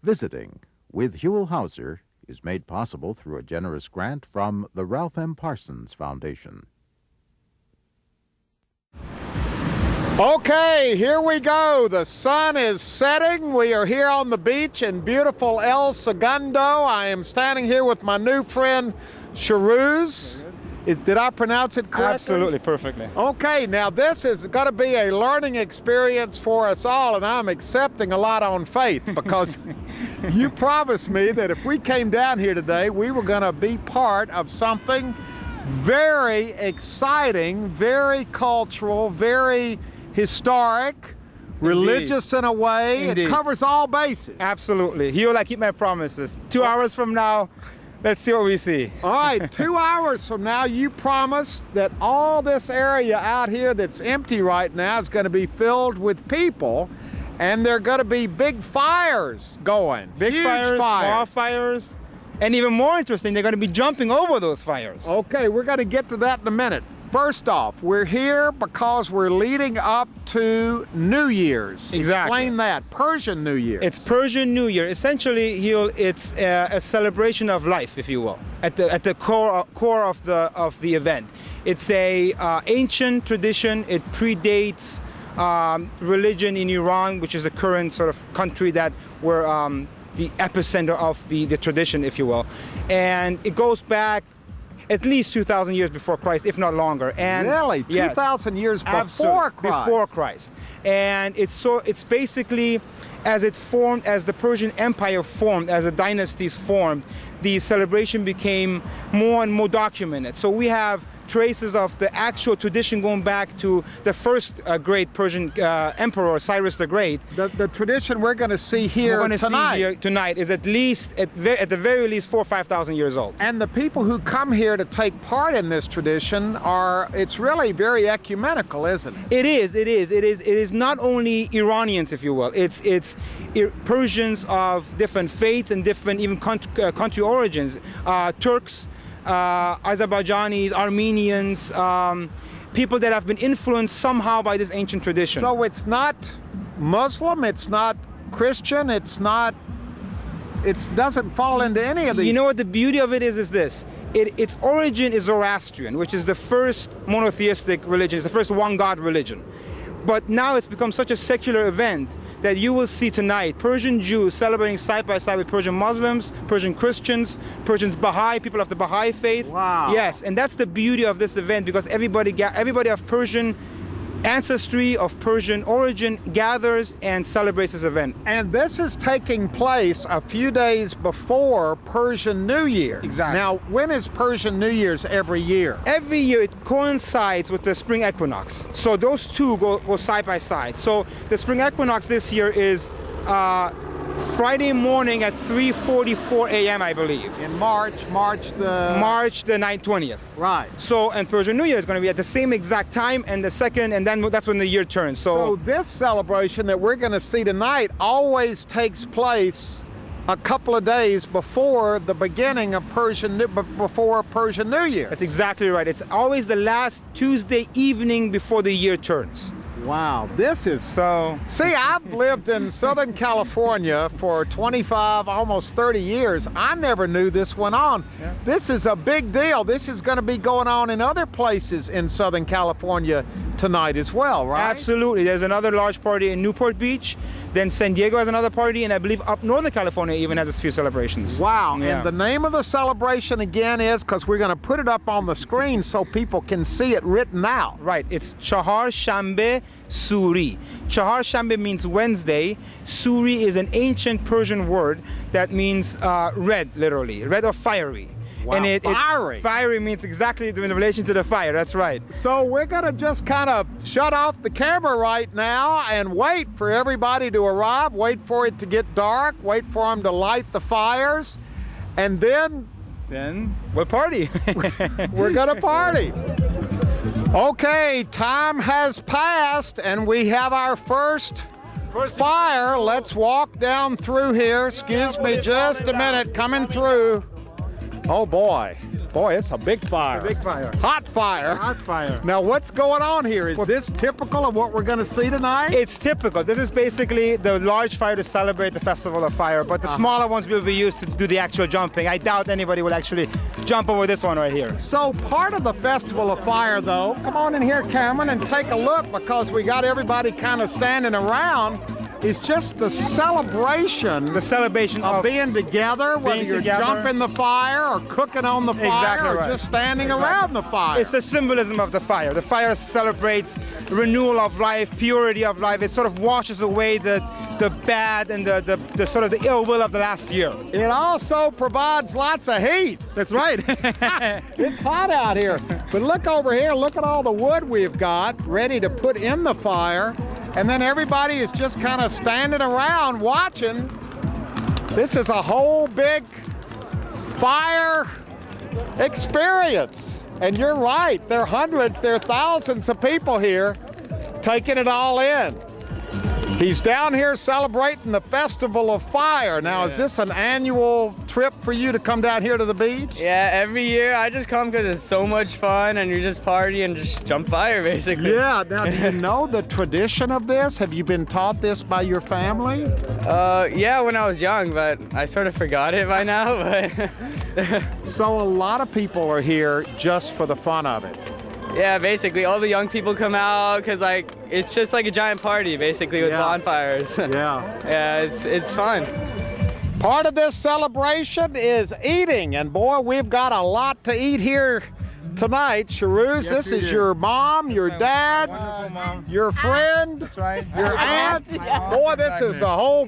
Visiting with Huell Howser is made possible through a generous grant from the Ralph M. Parsons Foundation. Okay, here we go. The sun is setting. We are here on the beach in beautiful El Segundo. I am standing here with my new friend, Shahrooz. Did I pronounce it correctly? Absolutely, perfectly. Okay, now this is going to be a learning experience for us all, and I'm accepting a lot on faith because you promised me that if we came down here today, we were going to be part of something very exciting, very cultural, very historic, religious in a way. Indeed. It covers all bases. Absolutely. Huell, I keep my promises. 2 hours from now, let's see what we see. All right, 2 hours from now, you promised that all this area out here that's empty right now is going to be filled with people, and there are going to be big fires going. Big Huge fires, small fires, and even more interesting, they're going to be jumping over those fires. Okay, we're going to get to that in a minute. First off, we're here because we're leading up to New Year's. Exactly. Explain that. Persian New Year. It's Persian New Year. Essentially, Huell, it's a celebration of life, if you will, at the core of the event. It's a ancient tradition. It predates religion in Iran, which is the current sort of country that we're the epicenter of the tradition, if you will. And it goes back at least 2,000 years before Christ, if not longer. And really? 2,000 years before Christ? Before Christ. And it's basically, as the Persian Empire formed, as the dynasties formed, the celebration became more and more documented. So we have traces of the actual tradition going back to the first great Persian emperor, Cyrus the Great. The tradition we're going to see here tonight is at least, at the very least, 4,000 or 5,000 years old. And the people who come here to take part in this tradition it's really very ecumenical, isn't it? It is not only Iranians, if you will. It's Persians of different faiths and different even country origins. Turks, Azerbaijanis, Armenians, people that have been influenced somehow by this ancient tradition. So it's not Muslim, it's not Christian, it doesn't fall into any of these. You know what the beauty of it is this. Its origin is Zoroastrian, which is the first monotheistic religion, it's the first one-God religion. But now it's become such a secular event that you will see tonight Persian Jews celebrating side by side with Persian Muslims, Persian Christians, Persians Baha'i, people of the Baha'i faith. Wow. Yes, and that's the beauty of this event, because everybody of Persian ancestry, of Persian origin, gathers and celebrates this event. And this is taking place a few days before Persian New Year. Exactly. Now, when is Persian New Year's every year? Every year it coincides with the spring equinox. So those two go side by side. So the spring equinox this year is Friday morning at 3:44 a.m. I believe. In March the 20th. Right. So, and Persian New Year is going to be at the same exact time, and and then that's when the year turns. So this celebration that we're going to see tonight always takes place a couple of days before the beginning of before Persian New Year. That's exactly right. It's always the last Tuesday evening before the year turns. Wow, this is so... See, I've lived in Southern California for 25, almost 30 years. I never knew this went on. Yeah. This is a big deal. This is going to be going on in other places in Southern California tonight as well, right? Absolutely. There's another large party in Newport Beach. Then San Diego has another party, and I believe up Northern California even has a few celebrations. Wow, yeah. And the name of the celebration again is, because we're going to put it up on the screen so people can see it written out. Right, it's Chaharshanbeh Soori. Chaharshanbeh means Wednesday. Soori is an ancient Persian word that means red, literally, red or fiery. Wow, and fiery. Fiery means exactly in relation to the fire, that's right. So we're going to just kind of shut off the camera right now and wait for everybody to arrive, wait for it to get dark, wait for them to light the fires, and then we'll party. We're going to party. Okay, time has passed and we have our first fire. Let's walk down through here. Excuse me just a minute, coming through. Oh boy. Boy, it's a big fire. A big fire. Hot fire. Hot fire. Now, what's going on here? Is this typical of what we're going to see tonight? It's typical. This is basically the large fire to celebrate the Festival of Fire, but the smaller ones will be used to do the actual jumping. I doubt anybody will actually jump over this one right here. So part of the Festival of Fire, though, come on in here, Cameron, and take a look, because we got everybody kind of standing around. It's just the celebration. The celebration of being together, whether you're jumping the fire or cooking on the fire, exactly or right. just standing around the fire. It's the symbolism of the fire. The fire celebrates renewal of life, purity of life. It sort of washes away the bad and the sort of the ill will of the last year. It also provides lots of heat. That's right. It's hot out here. But look over here, look at all the wood we've got ready to put in the fire. And then everybody is just kind of standing around watching. This is a whole big fire experience. And you're right, there are hundreds, there are thousands of people here taking it all in. He's down here celebrating the Festival of Fire. Now, is this an annual trip for you to come down here to the beach? Yeah, every year I just come because it's so much fun and you just party and just jump fire, basically. Yeah, now do you know the tradition of this? Have you been taught this by your family? Yeah, when I was young, but I sort of forgot it by now. But So a lot of people are here just for the fun of it. yeah, basically all the young people come out because like it's just like a giant party, basically, with bonfires. Yeah. Yeah, it's fun. Part of this celebration is eating, and boy, we've got a lot to eat here tonight. Shahrooz, Yes, this we is do. your mom, your dad, Wonderful mom. your friend, That's right. your aunt. Boy, this is the whole